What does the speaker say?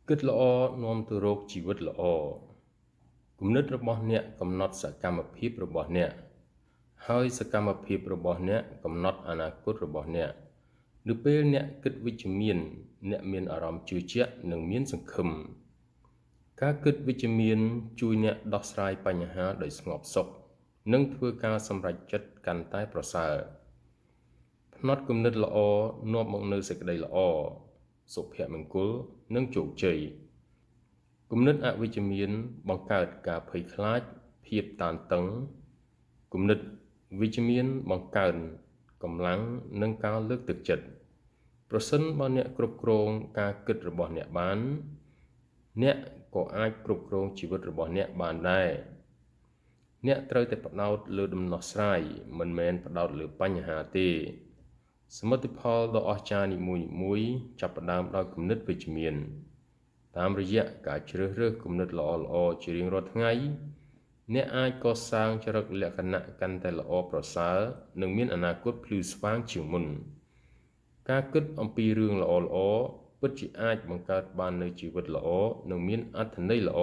គិតល្អនាំទៅរកជីវិតល្អគំនិតរបស់អ្នកកំណត់សកម្មភាពរបស់អ្នកហើយសកម្មភាពរបស់អ្នកកំណត់អនាគតរបស់អ្នកនៅពេលអ្នកគិតវិជ្ជមានអ្នកមានអារម្មណ៍ជឿជាក់និងមានសង្ឃឹមការគិតវិជ្ជមានជួយអ្នកដោះស្រាយបញ្ហាដោយស្ងប់សុខនិងធ្វើការសម្រេចចិត្តកាន់តែប្រសើរផ្នត់គំនិតល្អនាំមកនូវសេចក្តីល្អសុភមង្គលនិងជោគជ័យគំនិតអវិជ្ជមានបង្កើតការភ័យខ្លាចភាពតានតឹងគំនិតវិជ្ជមានបង្កើនកម្លាំងនិងការលើកទឹកចិត្តប្រសិនបើអ្នកគ្រប់គ្រងការគិតរបស់អ្នកបានអ្នកក៏អាចគ្រប់គ្រងជីវិតរបស់អ្នកបានដែរអ្នកត្រូវតែផ្ដោតលើដំណោះស្រាយមិនមែនផ្ដោតលើបញ្ហាទេសមិទ្ធផលដ៏អស្ចារ្យនីមួយៗចាប់ផ្ដើមដោយគំនិតវិជ្ជមានតាមរយៈការជ្រើសរើសគំនិតល្អៗជារៀងរាល់ថ្ងៃអ្នកអាចកសាងចរិតលក្ខណៈកាន់តែល្អប្រសើរនិងមានអនាគតភ្លឺស្វាងជាងមុនការគិតអំពីរឿងល្អៗពិតជាអាចបង្កើតបាននូវជីវិតល្អនិងមានអត្ថន័យល្អ